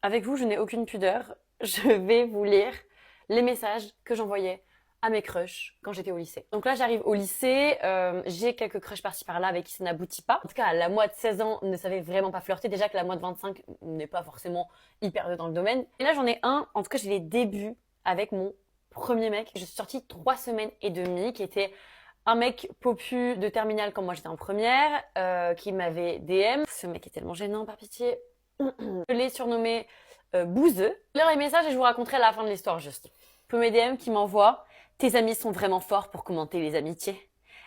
Avec vous, je n'ai aucune pudeur. Je vais vous lire les messages que j'envoyais à mes crushs quand j'étais au lycée. Donc là, j'arrive au lycée, j'ai quelques crushs par-ci par-là avec qui ça n'aboutit pas. En tout cas, la moi de 16 ans ne savait vraiment pas flirter. Déjà que la moi de 25 n'est pas forcément hyper dans le domaine. Et là, j'en ai un, en tout cas, j'ai les débuts avec mon premier mec. Je suis sortie 3 semaines et demie, qui était un mec popu de terminale quand moi j'étais en première, qui m'avait DM. Ce mec est tellement gênant, par pitié. Je l'ai surnommé Bouzeux. Lire les messages et je vous raconterai la fin de l'histoire juste. Premier DM qui m'envoie: tes amis sont vraiment forts pour commenter les amitiés.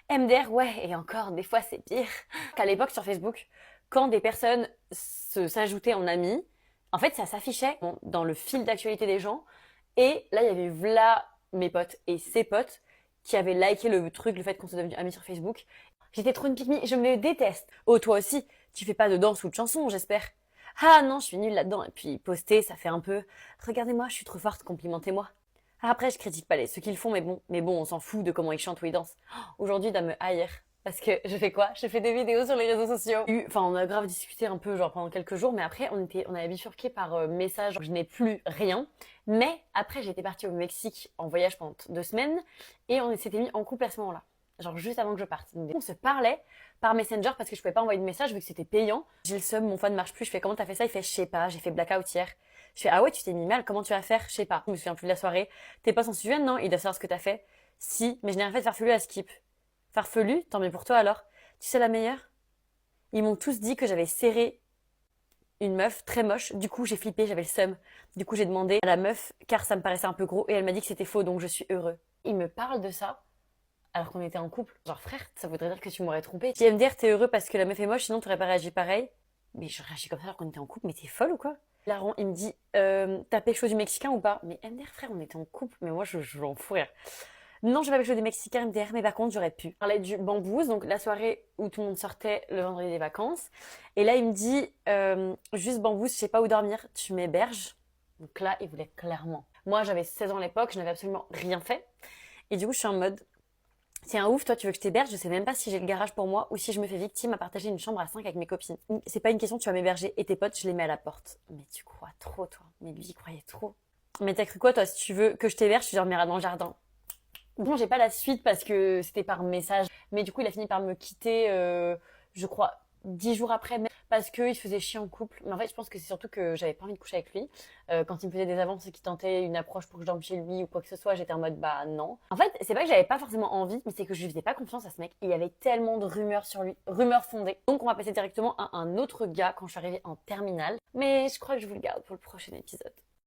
MDR, ouais, et encore, des fois c'est pire. Qu'à l'époque sur Facebook, quand des personnes s'ajoutaient en amis, en fait ça s'affichait dans le fil d'actualité des gens. Et là, il y avait v'là mes potes et ses potes qui avaient liké le truc, le fait qu'on soit devenus amis sur Facebook. J'étais trop une pique-me, je me déteste. Oh, toi aussi, tu fais pas de danse ou de chanson, j'espère. Ah non, je suis nulle là-dedans. Et puis poster, ça fait un peu: regardez-moi, je suis trop forte, complimentez-moi. Après, je critique pas ceux qui le font, mais bon, on s'en fout de comment ils chantent ou ils dansent. Aujourd'hui, ils doivent me haïr. Parce que je fais quoi? Je fais des vidéos sur les réseaux sociaux. Enfin, on a grave discuté un peu, genre pendant quelques jours, mais après, on avait bifurqué par message. Je n'ai plus rien. Mais après, j'étais partie au Mexique en voyage pendant 2 semaines et on s'était mis en couple à ce moment-là. Genre juste avant que je parte. Donc, on se parlait par Messenger parce que je pouvais pas envoyer de message vu que c'était payant. J'ai le seum, mon phone ne marche plus. Je fais: comment t'as fait ça? Il fait: je sais pas, j'ai fait blackout hier. Je fais: ah ouais, tu t'es mis mal, comment tu vas faire? Je sais pas. Je me souviens plus de la soirée. Tes potes s'en souviennent? Non, ils doivent savoir ce que t'as fait. Si, mais je n'ai rien fait de farfelu à skip. Farfelu? Tant mieux pour toi alors. Tu sais la meilleure? Ils m'ont tous dit que j'avais serré une meuf très moche. Du coup, j'ai flippé, j'avais le seum. Du coup, j'ai demandé à la meuf car ça me paraissait un peu gros et elle m'a dit que c'était faux, donc je suis heureux. Ils me parlent de ça alors qu'on était en couple. Genre, frère, ça voudrait dire que tu m'aurais trompé. Tu vas me dire: t'es heureux parce que la meuf est moche, sinon t'aurais pas réagi pareil. Mais je réagis comme ça alors qu'on était en couple, mais t'es folle ou quoi? Laron, il me dit: t'as pécho du Mexicain ou pas? Mais MDR, frère, on était en couple, mais moi je vais en fou rire. Non, je vais pas pécho des Mexicains MDR, mais par contre, j'aurais pu. On parlait du bambouze, donc la soirée où tout le monde sortait le vendredi des vacances. Et là, il me dit: juste bambouze, je sais pas où dormir, tu m'héberges? Donc là, il voulait clairement. Moi, j'avais 16 ans à l'époque, je n'avais absolument rien fait. Et du coup, je suis en mode: c'est un ouf, toi tu veux que je t'héberge, je sais même pas si j'ai le garage pour moi ou si je me fais victime à partager une chambre à 5 avec mes copines. C'est pas une question, tu vas m'héberger et tes potes, je les mets à la porte. Mais tu crois trop, toi. Mais lui, il croyait trop. Mais t'as cru quoi, toi? Si tu veux que je t'héberge, tu dormiras dans le jardin. Bon, j'ai pas la suite parce que c'était par message. Mais du coup, il a fini par me quitter, je crois, 10 jours après, parce qu'il se faisait chier en couple. Mais en fait, je pense que c'est surtout que j'avais pas envie de coucher avec lui. Quand il me faisait des avances et qu'il tentait une approche pour que je dorme chez lui ou quoi que ce soit, j'étais en mode: bah non. En fait, c'est pas que j'avais pas forcément envie, mais c'est que je lui faisais pas confiance à ce mec. Il y avait tellement de rumeurs sur lui, rumeurs fondées. Donc on va passer directement à un autre gars quand je suis arrivée en terminale. Mais je crois que je vous le garde pour le prochain épisode.